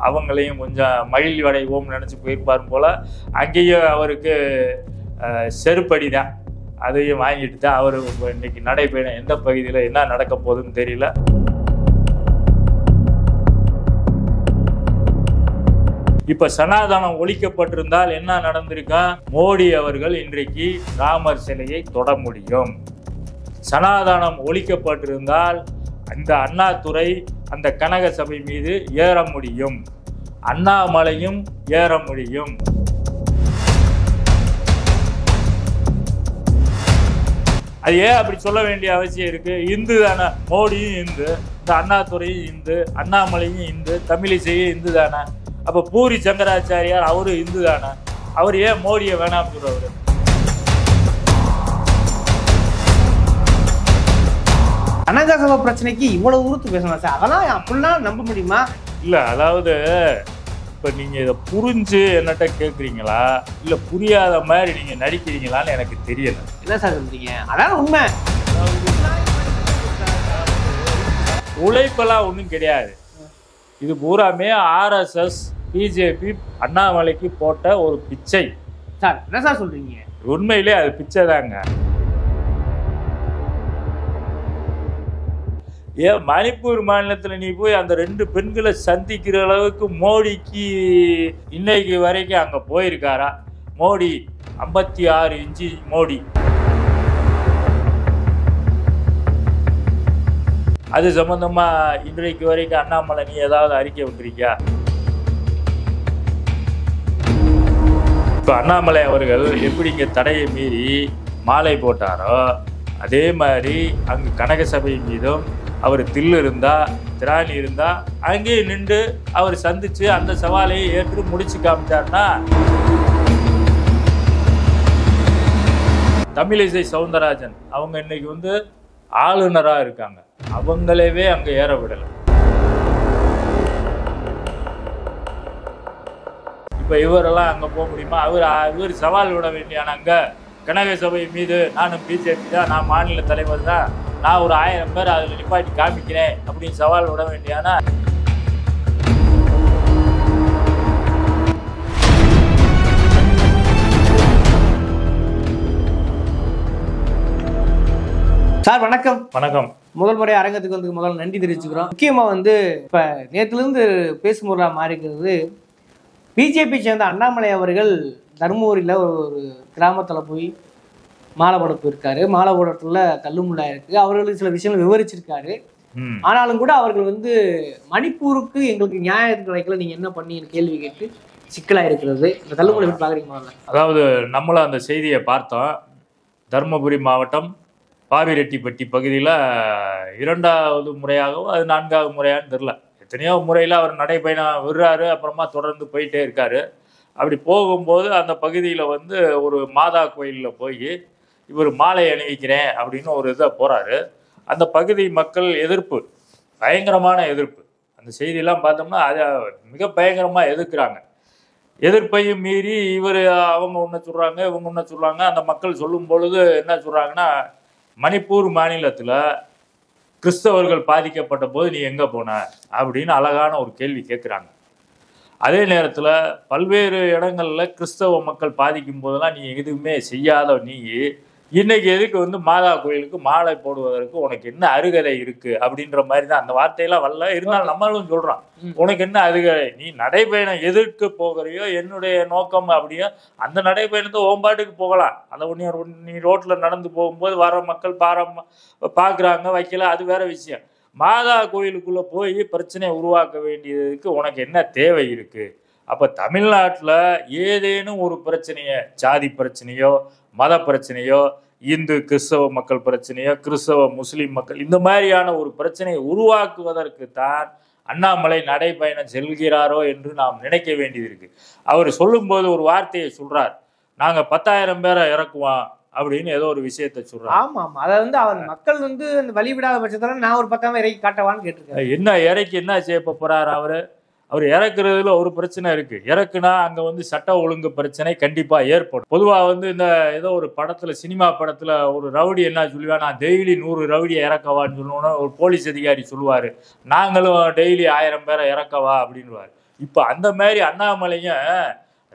அவங்களையும் கொஞ்சம் மகிழ்ச்சி அடைவோம்னு நினச்சி போயிருப்பார் போல். அங்கேயும் அவருக்கு செருப்படி தான், அதையும் வாங்கிட்டு தான் அவர் இன்னைக்கு நடைபயணம் எந்த பகுதியில் என்ன நடக்க போகுதுன்னு தெரியல. இப்ப சனாதனம் ஒழிக்கப்பட்டிருந்தால் என்ன நடந்திருக்கா? மோடி அவர்கள் இன்றைக்கு ராமர் சிலையை தொட முடியும். சனாதனம் ஒழிக்கப்பட்டிருந்தால் அந்த அண்ணாதுரை அந்த கனக சபை மீது ஏற முடியும், அண்ணாமலையும் ஏற முடியும். அது ஏன் அப்படி சொல்ல வேண்டிய அவசியம் இருக்கு? இந்து தானே, மோடியும் இந்து, இந்த அண்ணாதுரையும் இந்து, அண்ணாமலையும் இந்து, தமிழிசையும் இந்து தானே. அப்ப பூரி சங்கராச்சாரியார் அவரு இந்து தானே, அவர் ஏன் மோடியை வேணாம் சொல்றவரு? அனகாசபா பிரச்சனைக்கு இவ்வளவு உறுத்து பேசணும் சார், அதெல்லாம் அப்படிலாம் நம்ப முடியுமா? இல்ல, அதாவது இப்ப நீங்க இதை புரிஞ்சு என்னட்ட கேட்குறீங்களா இல்ல புரியாத மாதிரி நீங்க நடிக்கிறீங்களான்னு எனக்கு தெரியல. என்ன சார் சொல்றீங்க? அதான் உண்மை. உழைப்பெல்லாம் ஒன்றும் கிடையாது. இது பூராமே RSS பிஜேபி அண்ணாமலைக்கு போட்ட ஒரு பிச்சை. சார் என்ன சார் சொல்றீங்க? உண்மையிலே அது பிச்சை தாங்க. ஏன் மணிப்பூர் மாநிலத்தில் நீ போய் அந்த 2 பெண்களை சந்திக்கிற அளவுக்கு மோடிக்கு இன்னைக்கு வரைக்கும் அங்கே போயிருக்காரா? மோடி 56 இன்ச்சு மோடி. அது சம்பந்தமா இன்றைக்கு வரைக்கும் அண்ணாமலை நீ ஏதாவது அறிக்கை விட்டுருக்கியா? இப்போ அண்ணாமலை அவர்கள் எப்படி இங்கே தடையை மீறி மாலை போட்டாரோ அதே மாதிரி அங்கே கனக சபை மீதும் அவர் தில்லு இருந்தா திராணி இருந்தா அங்கேயே நின்று அவர் சந்திச்சு அந்த சவாலையை ஏற்று முடிச்சு காமிச்சார்னா, தமிழிசை சவுந்தரராஜன் அவங்க இன்னைக்கு ஆளுநராக இருக்காங்க, அவங்களவே அங்க ஏற விடலை. இப்ப இவரெல்லாம் அங்க போக முடியுமா? இவர் சவால் விட வேண்டியான அங்க கனக சபை மீது நானும் பிஜேபி தான், நான் மாநில தலைவர் தான், நான் ஒரு 1000 பேர் அதில் நிப்பாட்டி காமிக்கிறேன் அப்படின்னு சவால் விட வேண்டியானா? சார் வணக்கம். வணக்கம். முதல் முறை அரங்கத்துக்கு வந்து முதல்ல நன்றி தெரிவிச்சுக்கிறோம். முக்கியமா இப்ப நேற்றுலேருந்து பேசுமுறையா மாறி இருக்கிறது, பிஜேபி சேர்ந்த அண்ணாமலை அவர்கள் தருமபுரியில் ஒரு கிராமத்தில் போய் மாலை போட போயிருக்காரு. மாலை போடத்துல தள்ளுமுள்ளா இருக்கு. அவர்களுக்கு சில விஷயங்கள் விவரிச்சிருக்காரு. ஆனாலும் கூட அவர்கள் மணிப்பூருக்கு எங்களுக்கு நியாயம் கிடைக்கல, நீங்க என்ன பண்ணி கேள்வி கேட்டு சிக்கலா இருக்கிறது. இந்த தள்ளுமுள்ளை எப்படி பாக்குறீங்க? அதாவது நம்மளும் அந்த செய்தியை பார்த்தோம். தருமபுரி மாவட்டம் பாவிரெட்டிப்பட்டி பகுதியில் 2வது முறையாகவோ அது 4வது முறையான்னு தெரில, எத்தனையோ முறையில் அவர் நடைபயணம் விடுறாரு, அப்புறமா தொடர்ந்து போயிட்டே இருக்காரு. அப்படி போகும்போது அந்த பகுதியில் ஒரு மாதா கோயிலில் போய் இவர் மாலை அணிவிக்கிறேன் அப்படின்னு ஒரு இதை போகிறாரு. அந்த பகுதி மக்கள் எதிர்ப்பு, பயங்கரமான எதிர்ப்பு. அந்த செய்தியெல்லாம் பார்த்தோம்னா அதை மிக பயங்கரமாக எதிர்க்கிறாங்க. எதிர்ப்பையும் மீறி அவங்க ஒன்று சொல்கிறாங்க, இவங்க ஒன்று சொல்கிறாங்க. அந்த மக்கள் சொல்லும் பொழுது என்ன சொல்கிறாங்கன்னா, மணிப்பூர் மாநிலத்தில் கிறிஸ்தவர்கள் பாதிக்கப்பட்ட போது நீ எங்கே போன அப்படின்னு அழகான ஒரு கேள்வி கேட்குறாங்க. அதே நேரத்தில் பல்வேறு இடங்களில் கிறிஸ்தவ மக்கள் பாதிக்கும் போதெல்லாம் நீ எதுவுமே செய்யாத நீ இன்னைக்கு எதுக்கு மாதா கோயிலுக்கு மாலை போடுவதற்கு உனக்கு என்ன அருகதை இருக்கு அப்படின்ற மாதிரி தான் அந்த வார்த்தையெல்லாம் வரல. இருந்தாலும் நம்மளும் சொல்றான், உனக்கு என்ன அருகதை? நீ நடைபயணம் எதிர்க்கு போகிறையோ என்னுடைய நோக்கம் அப்படியோ அந்த நடைபயணத்தை ஓம்பாட்டுக்கு போகலாம். அதை நீ ரோட்ல நடந்து போகும்போது வர மக்கள் பார்க்குறாங்க வைக்கல, அது வேற விஷயம். மாதா கோயிலுக்குள்ள போய் பிரச்சனையை உருவாக்க வேண்டியதுக்கு உனக்கு என்ன தேவை இருக்கு? அப்ப தமிழ்நாட்டில் ஏதேனும் ஒரு பிரச்சனையை, ஜாதி பிரச்சனையோ மத பிரச்சனையோ, இந்து கிறிஸ்தவ மக்கள் பிரச்சனையோ, கிறிஸ்தவ முஸ்லீம் மக்கள், இந்த மாதிரியான ஒரு பிரச்சனையை உருவாக்குவதற்கு தான் அண்ணாமலை நடைபயணம் செல்கிறாரோ என்று நாம் நினைக்க வேண்டியது இருக்கு. அவர் சொல்லும்போது ஒரு வார்த்தையை சொல்றார், நாங்க 10,000 பேரை இறக்குவோம் அப்படின்னு ஏதோ ஒரு விஷயத்த சொல்றாரு. ஆமா ஆமா, அதை அவர் மக்கள் அந்த வழி விடாத பட்சத்துல நான் ஒரு 10,000 இறக்கி காட்டவான்னு கேட்டிருக்காரு. என்ன இறக்கி என்ன செய்ய போறாரு அவர் இறக்குறதுல ஒரு பிரச்சனை இருக்கு. இறக்குனா அங்க சட்ட ஒழுங்கு பிரச்சனை கண்டிப்பா ஏற்படும். பொதுவா இந்த ஏதோ ஒரு படத்துல, சினிமா படத்துல ஒரு ரவுடி என்ன சொல்லுவா, நான் டெய்லி 100 ரவுடியை இறக்கவான்னு சொல்லணும்னா ஒரு போலீஸ் அதிகாரி சொல்லுவாரு, நாங்களும் டெய்லி 1000 பேரை இறக்கவா அப்படின்வாரு. இப்போ அந்த மாதிரி அண்ணாமலையும்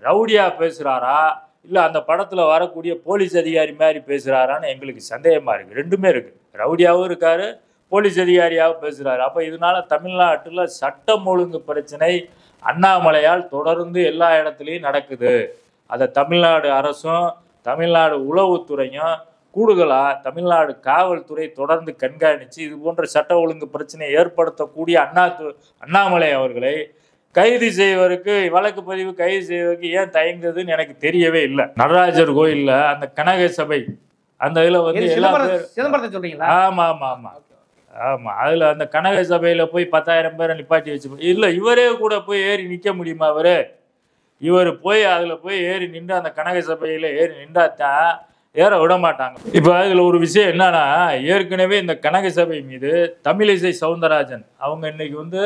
ரவுடியா பேசுறாரா இல்லை அந்த படத்துல வரக்கூடிய போலீஸ் அதிகாரி மாதிரி பேசுறாரான்னு எங்களுக்கு சந்தேகமா இருக்கு. ரெண்டுமே இருக்கு. ரவுடியாவும் இருக்காரு, போலீஸ் அதிகாரியாகவும் பேசுறாரு. அப்ப இதனால தமிழ்நாட்டுல சட்டம் ஒழுங்கு பிரச்சனை அண்ணாமலையால் தொடர்ந்து எல்லா இடத்துலையும் நடக்குது. அதை தமிழ்நாடு அரசும் தமிழ்நாடு உளவுத்துறையும் கூடுதலா தமிழ்நாடு காவல்துறை தொடர்ந்து கண்காணிச்சு இது போன்ற சட்ட ஒழுங்கு பிரச்சனையை ஏற்படுத்தக்கூடிய அண்ணாமலை அவர்களை கைது செய்வதற்கு வழக்கு பதிவு கைது செய்வதற்கு ஏன் தயங்குதுன்னு எனக்கு தெரியவே இல்லை. நடராஜர் கோயில்ல அந்த கனக சபை அந்த இதுல வந்து எல்லா சிதம்பரத்தை சொல்றீங்களா? ஆமா ஆமா ஆமா ஆமா அதுல அந்த கனக சபையில போய் 10,000 பேரை நிப்பாட்டி வச்சு இல்ல இவரே கூட போய் ஏறி நிக்க முடியுமா? இவர் போய் அதுல போய் ஏறி நின்று அந்த கனக சபையில ஏறி நின்றாத்தான் ஏற விட மாட்டாங்க. இப்ப இதுல ஒரு விஷயம் என்னன்னா, ஏற்கனவே இந்த கனக சபை மீது தமிழிசை சவுந்தரராஜன் அவங்க இன்னைக்கு வந்து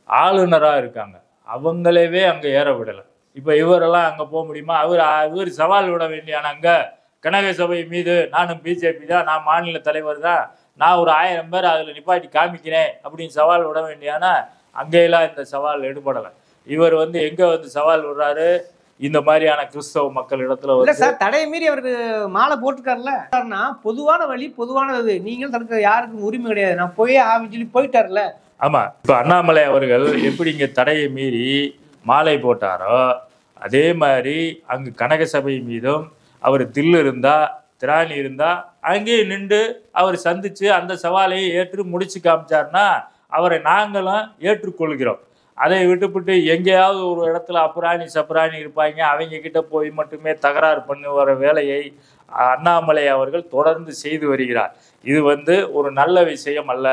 ஆளுநரா இருக்காங்க, அவங்களவே அங்க ஏற விடல. இப்ப இவரெல்லாம் அங்க போக முடியுமா? இவர் சவால் விட வேண்டியான அங்க கனக சபை மீது நானும் பிஜேபி தான், நான் மாநில தலைவர் தான், நான் ஒரு 1000 பேர் அதுல நிப்பாட்டி காமிக்கிறேன் அப்படின்னு சவால் விட வேண்டியானா அங்கெல்லாம் இந்த சவால் எடுபடலை. இவர் வந்து எங்க வந்து சவால் விடுறாரு? இந்த மாதிரியான கிறிஸ்தவ மக்கள் இடத்துல இல்ல சார், தடையை மீறி அவருக்கு மாலை போட்டுக்காருல. பொதுவான வழி பொதுவானது, நீங்கள் தடுக்க யாருக்கும் உரிமை கிடையாது, நான் போய் சொல்லி போயிட்டார்ல. ஆமா, இப்ப அண்ணாமலை அவர்கள் எப்படி இங்க தடையை மீறி மாலை போட்டாரோ அதே மாதிரி அங்கு கனக சபை மீதும் அவர் தில்லு இருந்தா திராணி இருந்தா அங்கேயே நின்று அவர் சந்திச்சு அந்த சவாலையை ஏற்று முடிச்சு காமிச்சார்னா அவரை நாங்களும் ஏற்றுக்கொள்கிறோம். அதை விட்டுவிட்டு எங்கேயாவது ஒரு இடத்துல அப்புறாணி சப்புராணி இருப்பாங்க, அவங்க கிட்ட போய் மட்டுமே தகராறு பண்ணி வர வேலையை அண்ணாமலை அவர்கள் தொடர்ந்து செய்து வருகிறார். இது வந்து ஒரு நல்ல விஷயம் அல்ல.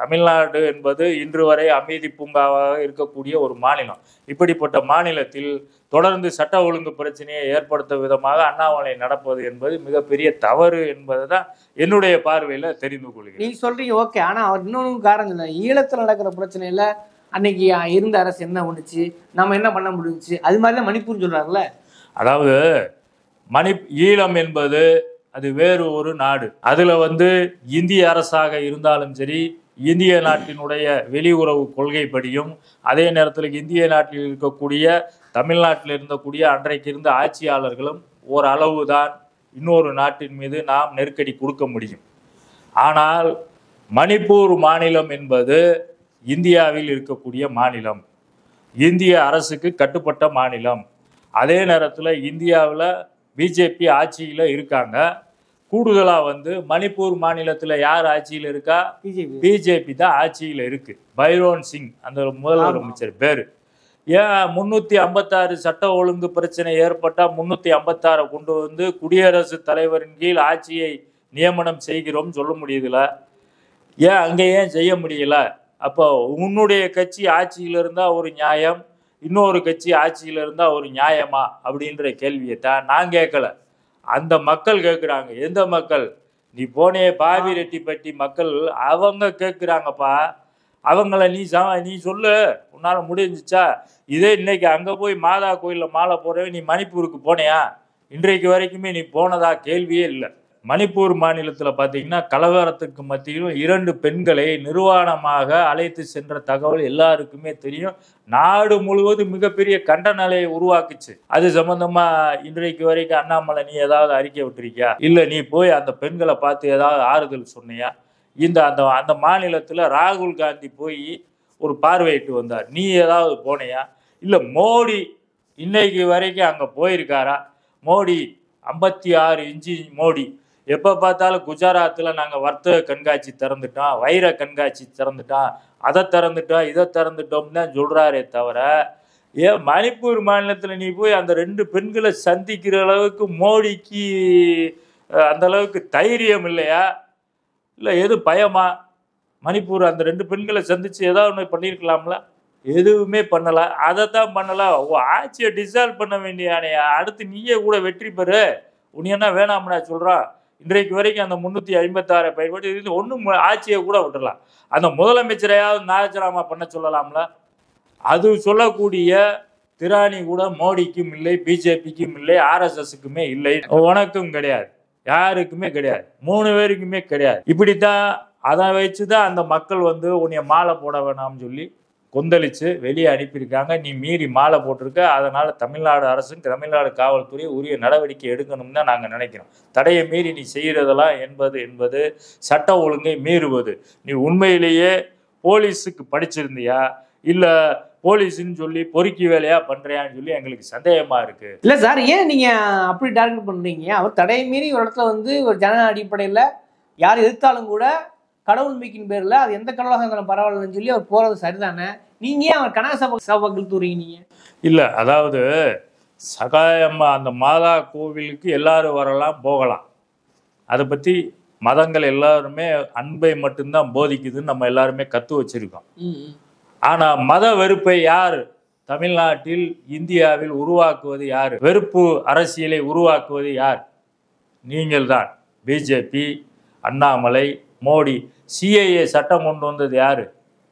தமிழ்நாடு என்பது இன்று வரை அமைதி பூங்காவாக இருக்கக்கூடிய ஒரு மாநிலம். இப்படிப்பட்ட மாநிலத்தில் தொடர்ந்து சட்ட ஒழுங்கு பிரச்சனையை ஏற்படுத்தும் விதமாக அண்ணாமலை நடப்பது என்பது மிகப்பெரிய தவறு என்பது தான் என்னுடைய பார்வையில தெரிந்து கொள்கிறேன். நீங்க சொல்றீங்க ஓகே, ஆனா அவர் இன்னொன்று காரணம் இல்லை. ஈழத்தில் நடக்கிற பிரச்சனையில அன்னைக்கு இருந்த அரசு என்ன பண்ணுச்சு, நம்ம என்ன பண்ண முடிஞ்சிச்சு, அது மாதிரிதான் மணிப்பூர் சொல்றாருல. அதாவது ஈழம் என்பது அது வேறு ஒரு நாடு. அதுல வந்து இந்திய அரசாக இருந்தாலும் சரி, இந்திய நாட்டினுடைய வெளியுறவு கொள்கைப்படியும் அதே நேரத்தில் இந்திய நாட்டில் இருக்கக்கூடிய தமிழ்நாட்டில் இருந்தக்கூடிய அன்றைக்கு இருந்த ஆட்சியாளர்களும் ஓரளவு தான் இன்னொரு நாட்டின் மீது நாம் நெருக்கடி கொடுக்க முடியும். ஆனால் மணிப்பூர் மாநிலம் என்பது இந்தியாவில் இருக்கக்கூடிய மாநிலம், இந்திய அரசுக்கு கட்டுப்பட்ட மாநிலம். அதே நேரத்தில் இந்தியாவில் பிஜேபி ஆட்சியில் இருக்காங்க. கூடுதலாக வந்து மணிப்பூர் மாநிலத்தில் யார் ஆட்சியில் இருக்கா? பிஜேபி தான் ஆட்சியில் இருக்கு. பைரோன் சிங் அந்த முதலமைச்சர் பேரு. ஏன் 356 சட்ட ஒழுங்கு பிரச்சனை ஏற்பட்டால் 356 கொண்டு வந்து குடியரசுத் தலைவரின் கீழ் ஆட்சியை நியமனம் செய்கிறோம் சொல்ல முடியுதுல? ஏன் அங்கே ஏன் செய்ய முடியல? அப்போ உன்னுடைய கட்சி ஆட்சியில் இருந்தால் ஒரு நியாயம், இன்னொரு கட்சி ஆட்சியில் இருந்தால் ஒரு நியாயமா அப்படின்ற கேள்வியை தான் நான் கேட்கல, அந்த மக்கள் கேட்குறாங்க. எந்த மக்கள்? நீ போனே பாவி ரெட்டிப்பட்டி மக்கள், அவங்க கேட்குறாங்கப்பா. அவங்கள நீ சொல்லு, உன்னால் முடிஞ்சிச்சா? இதே இன்னைக்கு அங்கே போய் மாதா கோயிலில் மாலை போகிறவே நீ மணிப்பூருக்கு போனையா? இன்றைக்கு வரைக்குமே நீ போனதா கேள்வியே இல்லை. மணிப்பூர் மாநிலத்தில் பார்த்தீங்கன்னா கலவரத்துக்கு மத்தியிலும் 2 பெண்களை நிர்வாணமாக அழைத்து சென்ற தகவல் எல்லாருக்குமே தெரியும். நாடு முழுவதும் மிகப்பெரிய கண்டன நிலையை உருவாக்குச்சு. அது சம்பந்தமா இன்றைக்கு வரைக்கும் அண்ணாமலை நீ ஏதாவது அறிக்கை விட்டுருக்கியா? இல்லை நீ போய் அந்த பெண்களை பார்த்து ஏதாவது ஆறுதல் சொன்னியா? அந்த மாநிலத்தில் ராகுல் காந்தி போய் ஒரு பார்வையிட்டு வந்தார், நீ ஏதாவது போனையா? இல்லை மோடி இன்னைக்கு வரைக்கும் அங்கே போயிருக்காரா? மோடி 56 இன்ச்சு மோடி எப்போ பார்த்தாலும் குஜராத்தில் நாங்கள் வர்த்தக கண்காட்சி திறந்துட்டோம், வைர கண்காட்சி திறந்துட்டோம், அதை திறந்துட்டோம், இதை திறந்துட்டோம்னு தான் சொல்கிறாரே தவிர, ஏன் மணிப்பூர் மாநிலத்தில் நீ போய் அந்த 2 பெண்களை சந்திக்கிற அளவுக்கு மோடிக்கு அந்த அளவுக்கு தைரியம் இல்லையா? இல்லை எது பயமா? மணிப்பூர் அந்த 2 பெண்களை சந்தித்து ஏதாவது ஒன்று பண்ணியிருக்கலாம்ல? எதுவுமே பண்ணலை. அதைத்தான் பண்ணலை. ஆட்சியை டிசால்வ் பண்ண வேண்டியானையா? அடுத்து நீயே கூட வெற்றி பெறு. உன்னை என்ன வேணாம்னா சொல்கிறான்? இன்றைக்கு வரைக்கும் அந்த 356 பயன்படுத்தி இது ஒன்றும் ஆட்சியை கூட விட்டுடலாம். அந்த முதலமைச்சரையாவது ராஜினாமா பண்ண சொல்லலாம்ல? அது சொல்லக்கூடிய திராணி கூட மோடிக்கும் இல்லை, பிஜேபிக்கும் இல்லை, ஆர்எஸ்எஸ்க்குமே இல்லை, உனக்கும் கிடையாது, யாருக்குமே கிடையாது, 3 பேருக்குமே கிடையாது. இப்படித்தான் அதை வச்சுதான் அந்த மக்கள் வந்து உன்னைய மாலை போட வேணாம்னு சொல்லி கொந்தளிச்சு வெளியே அனுப்பியிருக்காங்க. நீ மீறி மாலை போட்டிருக்க, அதனால தமிழ்நாடு அரசும் தமிழ்நாடு காவல்துறை உரிய நடவடிக்கை எடுக்கணும்னு தான் நாங்கள் நினைக்கிறோம். தடையை மீறி நீ செய்கிறதெல்லாம் என்பது சட்ட ஒழுங்கை மீறுவது. நீ உண்மையிலேயே போலீஸுக்கு படிச்சிருந்தியா இல்லை போலீஸ்ன்னு சொல்லி பொறுக்கி வேலையா பண்றியான்னு சொல்லி எங்களுக்கு சந்தேகமா இருக்கு. இல்ல சார், ஏன் நீங்க அப்படி டார்கெட் பண்றீங்க? அவர் தடையை மீறி ஒரு இடத்துல வந்து ஒரு ஜன அடிப்படையில யார் எதிர்த்தாலும் கூட கடவுள் நம்பிக்கையின் பேர்ல அது எந்த கடவுளாக இருந்தாலும் பரவாயில்லன்னு சொல்லி அவர் போறது சரிதானே. நீங்க ஏன் அவர் கனக சபாக்கள் தூறீங்க? நீங்க இல்ல, அதாவது சகாயம்மா அந்த மாதா கோவிலுக்கு எல்லாரும் வரலாம் போகலாம். அதை பத்தி மதங்கள் எல்லாருமே அன்பை மட்டும்தான் போதிக்குதுன்னு நம்ம எல்லாருமே கத்து வச்சிருக்கோம். ஆனா மத வெறுப்பை யார் தமிழ்நாட்டில் இந்தியாவில் உருவாக்குவது யார்? வெறுப்பு அரசியலை உருவாக்குவது யார்? நீங்கள் தான். பிஜேபி, அண்ணாமலை, மோடி. சிஐஏ சட்டம் கொண்டு வந்தது யாரு?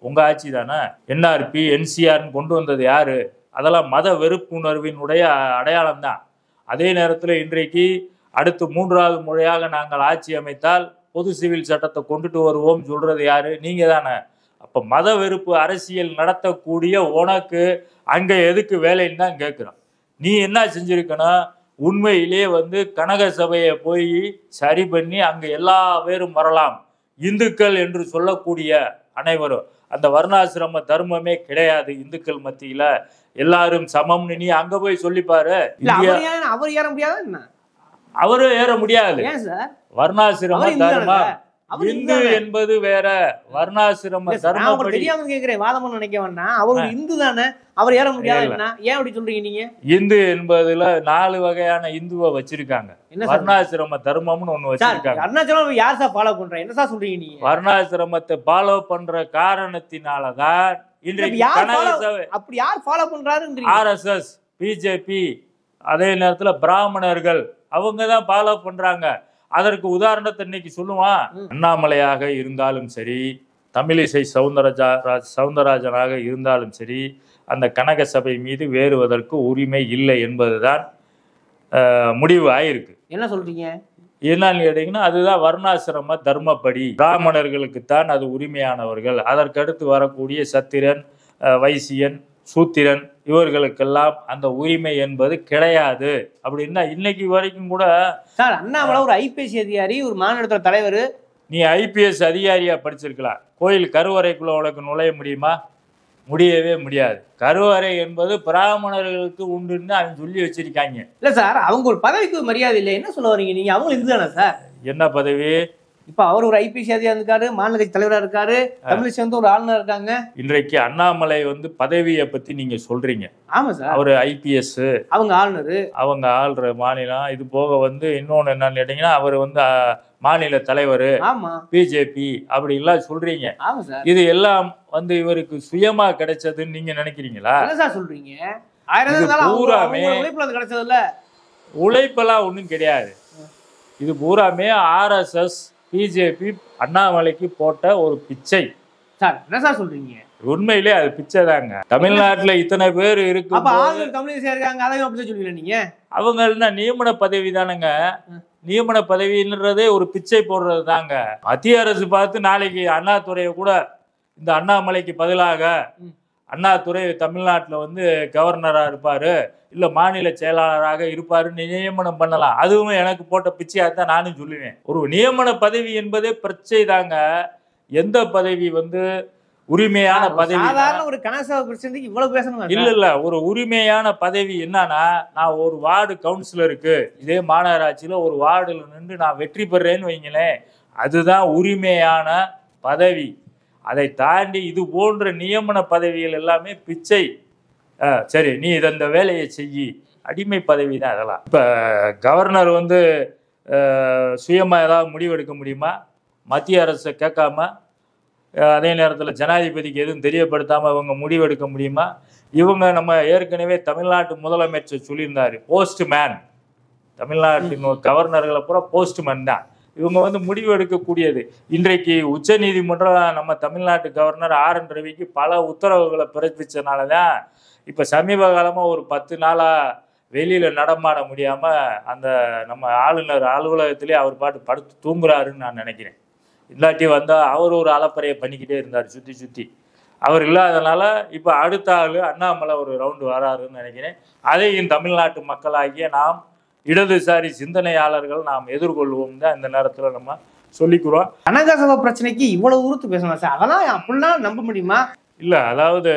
உங்க ஆட்சி தானே. என்ஆர்பி, என்சிஆர்னு கொண்டு வந்தது யாரு? அதெல்லாம் மத வெறுப்புணர்வினுடைய அடையாளம் தான். அதே நேரத்தில் இன்றைக்கு அடுத்து 3வது முறையாக நாங்கள் ஆட்சி அமைத்தால் பொது சிவில் சட்டத்தை கொண்டுட்டு வருவோம் சொல்றது யாரு? நீங்க தானே. அப்ப மத வெறுப்பு அரசியல் நடத்தக்கூடிய உனக்கு அங்க எதுக்கு வேலைன்னு தான் கேட்கிறோம். நீ என்ன செஞ்சிருக்கணும்? உண்மையிலேயே வந்து கனக சபையை போய் சரி பண்ணி அங்க எல்லா பேரும் வரலாம், இந்துக்கள் என்று சொல்லக்கூடிய அனைவரும். அந்த வர்ணாசிரம தர்மமே கிடையாது இந்துக்கள் மத்தியில, எல்லாரும் சமம்னு நீ அங்க போய் சொல்லிப்பாரு. அவர் ஏற முடியாது, அவரும் ஏற முடியாது. வர்ணாசிரம தர்மம் இந்து என்பது வேற, வர்ணாசிரம தர்மம் தெரியாம கேக்குறேன். வாதம் நினைக்க வேண்டாம். அவர் இந்து தானே, அவர் ஏற முடியாது. ஏன் அப்படி சொல்றீங்க நீங்க? இந்து என்பதுல 4 வகையான இந்துவை வச்சிருக்காங்க. வர்ணாசிரம தர்மம்னு ஒண்ணு வச்சிருக்காங்க. வர்ணாசிரமம் யார் சார் ஃபாலோ பண்ற? என்ன சார் சொல்றீங்க நீங்க? வர்ணாசிரமத்தை ஃபாலோ பண்ற காரணத்தினாலதான் இன்றைக்கு அப்படி யார் ஃபாலோ பண்றாரு? RSS, பிஜேபி, அதே நேரத்துல பிராமணர்கள் அவங்கதான் ஃபாலோ பண்றாங்க. அதற்கு உதாரணத்தை இன்னைக்கு சொல்லுவான். அண்ணாமலையாக இருந்தாலும் சரி, தமிழிசை சவுந்தரராஜனாக இருந்தாலும் சரி, அந்த கனக சபை மீது வேறுவதற்கு உரிமை இல்லை என்பதுதான் முடிவு ஆயிருக்கு. என்ன சொல்றீங்க? என்னன்னு கேட்டீங்கன்னா, அதுதான் வர்ணாசிரம தர்மப்படி பிராமணர்களுக்குத்தான் அது உரிமையானவர்கள். அதற்கடுத்து வரக்கூடிய சத்திரன், வைசியன், சூத்திரன் இவர்களுக்கெல்லாம் அந்த உரிமை என்பது கிடையாது. அப்படின்னா இன்னைக்கு வரைக்கும் கூட சார் அண்ணாமலை ஒரு ஐபிஎஸ் அதிகாரி, ஒரு மாநிலத்தோட தலைவர். நீ ஐபிஎஸ் அதிகாரியா படிச்சிருக்கலாம், கோயில் கருவறைக்குள்ள உனக்கு நுழைய முடியுமா? முடியவே முடியாது. கருவறை என்பது பிராமணர்களுக்கு உண்டுன்னு அவங்க சொல்லி வச்சிருக்காங்க. இல்ல சார், அவங்க ஒரு பதவிக்கு மரியாதை இல்லை. என்ன சொல்ல வரீங்க நீங்க? அவங்க இந்து தானே சார்? என்ன பதவி? இப்ப அவர் ஒரு ஐபிஎஸ் அதிகாரி இருக்காரு, மாநில கட்சி தலைவரா இருக்காரு, தமிழிசை வந்து ஒரு ஆளுநர் இருக்காங்க. இன்றைக்கு அண்ணாமலை வந்து பதவியை பத்தி நீங்க சொல்றீங்க. ஆமா சார், அவரு ஐபிஎஸ், அவங்க ஆளுநர், அவங்க ஆள்ற மாநிலம். இது போக வந்து இன்னொன்னு என்னன்னு கேட்டீங்கன்னா, அவர் வந்து மாநில தலைவர், பிஜேபி அப்படி எல்லாம் சொல்றீங்க. இது எல்லாம் வந்து இவருக்கு சுயமா கிடைச்சதுன்னு நீங்க நினைக்கிறீங்களா? என்ன சார் சொல்றீங்க? பூராமே கிடைச்சதுல உழைப்பெல்லாம் ஒண்ணும் கிடையாது. இது பூராமே RSS, பிஜேபி அண்ணாமலைக்கு போட்ட ஒரு பிச்சை. சார் என்ன சார் சொல்றீங்க? உண்மையிலே அது பிச்சை தாங்க. தமிழ்நாட்டுல இத்தனை பேர் இருக்கு, அவங்க நியமன பதவி தானுங்க. நியமன பதவின்றதே ஒரு பிச்சை போடுறது தாங்க. மத்திய அரசு பார்த்து நாளைக்கு அண்ணாதுரையை கூட இந்த அண்ணாமலைக்கு பதிலாக அண்ணாதுரை தமிழ்நாட்டில் வந்து கவர்னராக இருப்பாரு, இல்லை மாநில செயலாளராக இருப்பாருன்னு நியமனம் பண்ணலாம். அதுவும் எனக்கு போட்ட பிச்சையாக தான் நானும் சொல்லுவேன். ஒரு நியமன பதவி என்பதே பிரச்சனை தாங்க. எந்த பதவி வந்து உரிமையான பதவி? ஒரு இவ்வளவு பேசணும் இல்ல, ஒரு உரிமையான பதவி என்னன்னா, நான் ஒரு வார்டு கவுன்சிலருக்கு இதே மாநகராட்சியில ஒரு வார்டுல நின்று நான் வெற்றி பெறேன்னு வைங்களேன், அதுதான் உரிமையான பதவி. அதை தாண்டி இது போன்ற நியமன பதவிகள் எல்லாமே பிச்சை. சரி, நீ இந்த வேலையை செய்யி, அடிமை பதவி தான் அதெல்லாம். இப்போ கவர்னர் வந்து சுயமா ஏதாவது முடிவெடுக்க முடியுமா? மத்திய அரசை கேட்காம, அதே நேரத்தில் ஜனாதிபதிக்கு எதுவும் தெரியப்படுத்தாமல் இவங்க முடிவெடுக்க முடியுமா? இவங்க நம்ம ஏற்கனவே தமிழ்நாட்டு முதலமைச்சர் சொல்லியிருந்தாரு, போஸ்ட்மேன். தமிழ்நாட்டின் கவர்னர்களை பூரா போஸ்ட்மேன் தான். இவங்க வந்து முடிவு எடுக்கக்கூடியது. இன்றைக்கு உச்ச நீதிமன்றம் நம்ம தமிழ்நாட்டு கவர்னர் RN ரவிக்கு பல உத்தரவுகளை பிறப்பிச்சனால தான் இப்போ சமீப காலமாக ஒரு 10 நாளாக வெளியில் நடமாட முடியாமல் அந்த நம்ம ஆளுநர் அலுவலகத்திலே அவர் பாட்டு படுத்து தூங்குறாருன்னு நான் நினைக்கிறேன். இல்லாட்டி வந்தால் அவர் ஒரு அலப்பறையை பண்ணிக்கிட்டே இருந்தார் சுற்றி சுற்றி. அவர் இல்லாதனால இப்போ அடுத்த ஆள் அண்ணாமலை ஒரு ரவுண்டு வராருன்னு நினைக்கிறேன். அதையும் தமிழ்நாட்டு மக்களாகிய நாம் இடதுசாரி சிந்தனையாளர்கள் நாம் எதிர்கொள்வோம் தான் இந்த நேரத்தில் நம்ம சொல்லிக்கிறோம். கனகசபை பிரச்சனைக்கு இவ்வளவு உறுத்து பேசணும் சார், அதெல்லாம் அப்படிலாம் நம்ப முடியுமா? இல்லை, அதாவது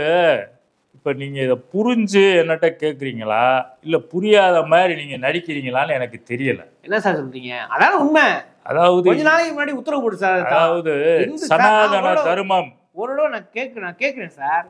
இப்போ நீங்கள் இதை புரிஞ்சு என்னட்ட கேட்குறீங்களா இல்லை புரியாத மாதிரி நீங்கள் நடிக்கிறீங்களான்னு எனக்கு தெரியல. என்ன சார் சொல்றீங்க? அதான் உண்மை. அதாவது கொஞ்ச நாளைக்கு முன்னாடி உத்தரவு போடு சார். அதாவது சனாதன தர்மம் ஓரளவு நான் கேட்கிறேன் சார்.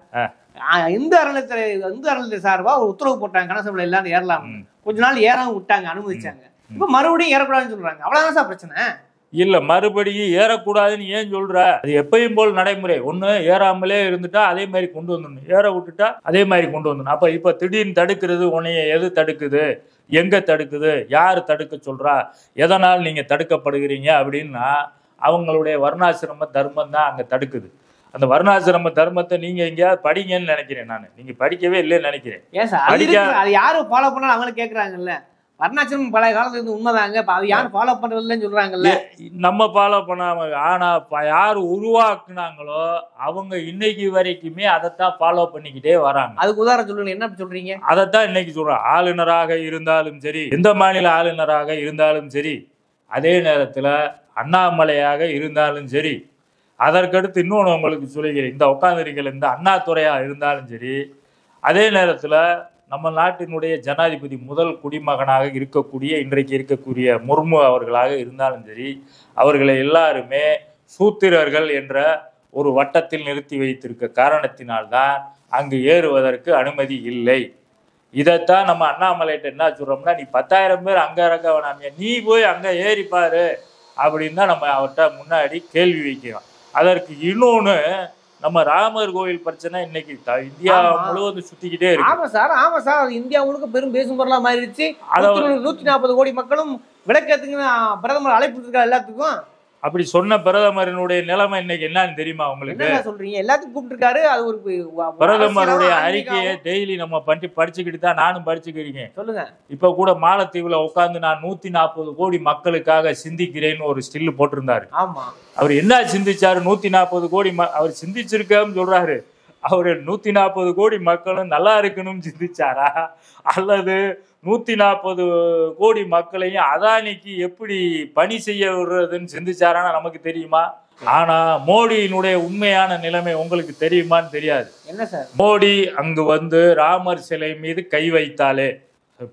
இந்து அறநிலையத்துறை சார்பா ஒரு உத்தரவு போட்டாங்க, கனகசபையில எல்லாரும் ஏறலாம். கொஞ்ச நாள் ஏறாம விட்டாங்க, அனுமதிச்சாங்க. இப்ப மறுபடியும் ஏறக்கூடாதுன்னு சொல்றாங்க. அவ்வளவுதான் சார் பிரச்சனை. இல்ல, மறுபடியும் ஏறக்கூடாதுன்னு ஏன் சொல்ற? அது எப்பயும் போல் நடைமுறை. ஒண்ணு ஏறாமலே இருந்துட்டா அதே மாதிரி கொண்டு வந்துடணும், ஏற விட்டுட்டா அதே மாதிரி கொண்டு வந்துடணும். அப்ப இப்ப திடீர்னு தடுக்கிறது உன்னைய எது தடுக்குது, எங்க தடுக்குது, யாரு தடுக்க சொல்றா, எதனால் நீங்க தடுக்கப்படுகிறீங்க அப்படின்னா அவங்களுடைய வர்ணாசிரம தர்மம் தான் அங்க தடுக்குது. அந்த வர்ணாசிரம தர்மத்தை நீங்க எங்கேயாவது படிங்கன்னு நினைக்கிறேன். நான் நீங்க படிக்கவே இல்லைன்னு நினைக்கிறேன். ஏன் சார் அது யாரும் ஃபாலோ பண்ணாலும் அவங்களும் கேட்கறாங்கல்ல. வர்ணாசிரமம் பழைய காலத்துல இருந்து உண்மைதாங்க, அது யாரும் ஃபாலோ பண்றதில்லன்னு சொல்றாங்கல்ல. நம்ம ஃபாலோ பண்ணாம, ஆனா யாரு உருவாக்குனாங்களோ அவங்க இன்னைக்கு வரைக்குமே அதைத்தான் ஃபாலோ பண்ணிக்கிட்டே வராங்க. அதுக்கு உதாரணம் சொல்லுங்க, என்ன சொல்றீங்க? அதைத்தான் இன்னைக்கு சொல்றோம். ஆளுநராக இருந்தாலும் சரி, எந்த மாநில ஆளுநராக இருந்தாலும் சரி, அதே நேரத்துல அண்ணாமலையாக இருந்தாலும் சரி, அதற்கடுத்து இன்னொன்று உங்களுக்கு சொல்லுகிறேன், இந்த உட்காந்துருக்கிற இந்த அண்ணாதுரையா இருந்தாலும் சரி, அதே நேரத்தில் நம்ம நாட்டினுடைய ஜனாதிபதி முதல் குடிமகனாக இருக்கக்கூடிய இன்றைக்கு இருக்கக்கூடிய முர்மு அவர்களாக இருந்தாலும் சரி, அவர்களை எல்லாருமே சூத்திரர்கள் என்ற ஒரு வட்டத்தில் நிறுத்தி வைத்திருக்க காரணத்தினால்தான் அங்கு ஏறுவதற்கு அனுமதி இல்லை. இதைத்தான் நம்ம அண்ணாமலைகிட்ட என்ன சொல்றோம்னா, நீ 10,000 பேர் அங்கே இறக்க வேணாமியா, நீ போய் அங்கே ஏறிப்பாரு அப்படின்னு தான் நம்ம அவர்கிட்ட முன்னாடி கேள்வி வைக்கிறோம். அதற்கு இன்னொன்று, நம்ம ராமர் கோவில் பிரச்சனை இன்னைக்கு இந்தியா முழுவதும் சுத்திக்கிட்டே இருக்கு. ஆமா சார், அது இந்தியா முழுக்க பெரும் பேசும் பொருளா மாறிடுச்சு. 140 கோடி மக்களும் விளக்கத்துக்குன்னு பிரதமர் அழைப்பு இருக்காரு எல்லாத்துக்கும். அப்படி சொன்ன பிரதமரினுடைய நிலைமை இன்னைக்கு என்னன்னு தெரியுமா உங்களுக்கு? என்ன சொல்றீங்க? எல்லாத்துக்கும் கூப்பிட்டுருக்காரு. அது ஒரு பிரதமருடைய அறிக்கையை டெய்லி நம்ம படிச்சுக்கிட்டு தான் நானும் படிச்சுக்கிறீங்க. சொல்லுங்க. இப்ப கூட மாலத்தீவுல உட்கார்ந்து நான் 140 கோடி மக்களுக்காக சிந்திக்கிறேன்னு ஒரு ஸ்டில் போட்டிருந்தாரு. ஆமா, அவர் என்ன சிந்திச்சாரு? 140 கோடி அவர் சிந்திச்சிருக்கன்னு சொல்றாரு. அவரு 140 கோடி மக்களும் நல்லா இருக்கணும்னு சிந்திச்சாரா, அல்லது 140 கோடி மக்களையும் அதானிக்கு எப்படி பணி செய்ய விடுறதுன்னு சிந்திச்சாரான்னு நமக்கு தெரியுமா? ஆனா மோடியினுடைய உண்மையான நிலைமை உங்களுக்கு தெரியுமான்னு தெரியாது. என்ன சார்? மோடி அங்கு வந்து ராமர் சிலை மீது கை வைத்தாலே,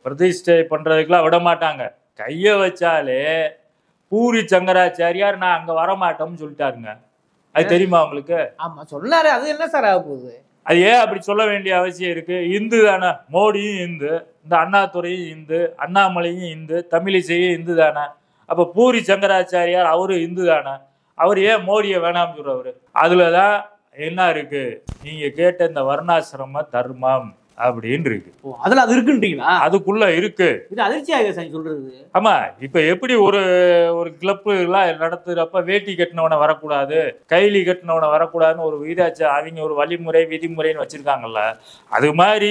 பிரதிஷ்டை பண்றதுக்கெல்லாம் விட மாட்டாங்க. கைய வச்சாலே பூரி சங்கராச்சாரியார் நான் அங்க வரமாட்டோம்னு சொல்லிட்டாருங்க. அது தெரியுமா உங்களுக்கு? ஆமா சொன்னாரு. அது என்ன சார் ஆக போகுது? அது ஏன் அப்படி சொல்ல வேண்டிய அவசியம் இருக்கு? இந்து தானே, மோடியும் இந்து, இந்த அண்ணாதுரையும் இந்து, அண்ணாமலையும் இந்து, தமிழிசையும் இந்து தானே. அப்ப பூரி சங்கராச்சாரியார் அவரு இந்து தானே. அவர் ஏன் மோடியை வேணாம்னு சொல்றவரு? அதுலதான் என்ன இருக்கு, நீங்க கேட்ட இந்த வர்ணாசிரம தர்மம் அப்படின்னு இருக்கு. அதுல அது இருக்குன்றீங்களா? அதுக்குள்ள இருக்கு. இது அதிர்ச்சியாக சார் சொல்றது. ஆமா, இப்ப எப்படி ஒரு கிளப்பு எல்லாம் நடத்துறப்ப வேட்டி கட்டினவனை வரக்கூடாது, கைலி கட்டினவனை வரக்கூடாதுன்னு ஒரு அவங்க ஒரு வழிமுறை விதிமுறைன்னு வச்சிருக்காங்கல்ல, அது மாதிரி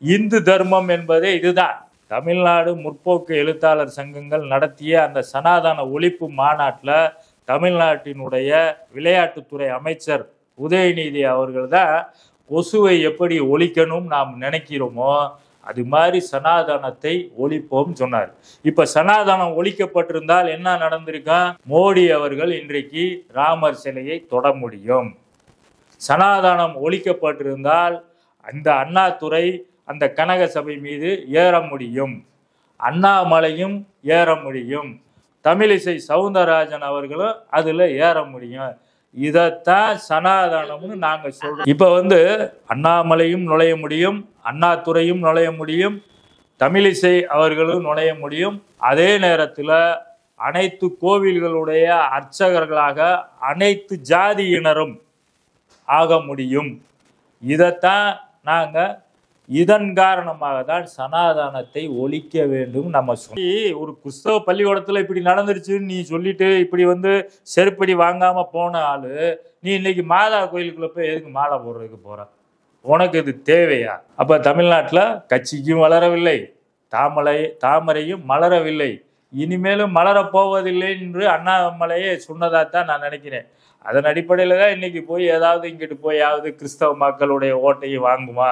இந்து தர்மம் என்பதே இதுதான். தமிழ்நாடு முற்போக்கு எழுத்தாளர் சங்கங்கள் நடத்திய அந்த சனாதன ஒழிப்பு மாநாட்டில் தமிழ்நாட்டினுடைய விளையாட்டுத்துறை அமைச்சர் உதயநிதி அவர்கள் தான் கொசுவை எப்படி ஒழிக்கணும் நாம் நினைக்கிறோமோ அது மாதிரி சனாதனத்தை ஒழிப்போம் சொன்னார். இப்ப சனாதனம் ஒழிக்கப்பட்டிருந்தால் என்ன நடந்திருக்கா? மோடி அவர்கள் இன்றைக்கு ராமர் சிலையை தொட முடியும். சனாதனம் ஒழிக்கப்பட்டிருந்தால் அந்த அண்ணாதுரை அந்த கனக சபை மீது ஏற முடியும், அண்ணாமலையும் ஏற முடியும், தமிழிசை சவுந்தரராஜன் அவர்களும் அதுல ஏற முடியும். இதைத்தான் சனாதனம்னு நாங்க சொல்றோம். இப்ப வந்து அண்ணாமலையும் நுழைய முடியும், அண்ணாதுரையும் நுழைய முடியும், தமிழிசை அவர்களும் நுழைய முடியும். அதே நேரத்தில் அனைத்து கோவில்களுடைய அர்ச்சகர்களாக அனைத்து ஜாதியினரும் ஆக முடியும். இதைத்தான் நாங்க இதன் காரணமாக தான் சனாதனத்தை ஒழிக்க வேண்டும் நம்ம சொல்லி. ஒரு கிறிஸ்தவ பள்ளிக்கூடத்துல இப்படி நடந்துருச்சுன்னு நீ சொல்லிட்டு இப்படி வந்து செருப்படி வாங்காம போன ஆளு நீ இன்னைக்கு மாதா கோயிலுக்குள்ள போய் எதுக்கு மாலை போடுறதுக்கு போற? உனக்கு இது தேவையா? அப்ப தமிழ்நாட்டில் கட்சிக்கும் வளரவில்லை, தாமரையும் மலரவில்லை, இனிமேலும் மலரப்போவதில்லை என்று அண்ணாமலையே சொன்னதாத்தான் நான் நினைக்கிறேன். அதன் அடிப்படையில் தான் இன்னைக்கு போய் ஏதாவது இங்கிட்டு போயாவது கிறிஸ்தவ மக்களுடைய ஓட்டையும் வாங்குமா,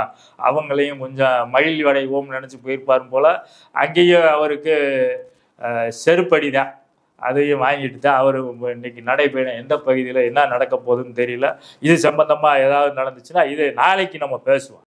அவங்களையும் கொஞ்சம் மகிழ்ச்சி அடைவோம்னு நினச்சி போயிருப்பாரும் போல். அங்கேயும் அவருக்கு செருப்படி தான், அதையும் வாங்கிட்டு தான் அவர் இன்னைக்கு நடைபயணம் எந்த பகுதியில் என்ன நடக்க போகுதுன்னு தெரியல. இது சம்பந்தமாக ஏதாவது நடந்துச்சுன்னா இது நாளைக்கு நம்ம பேசுவோம்.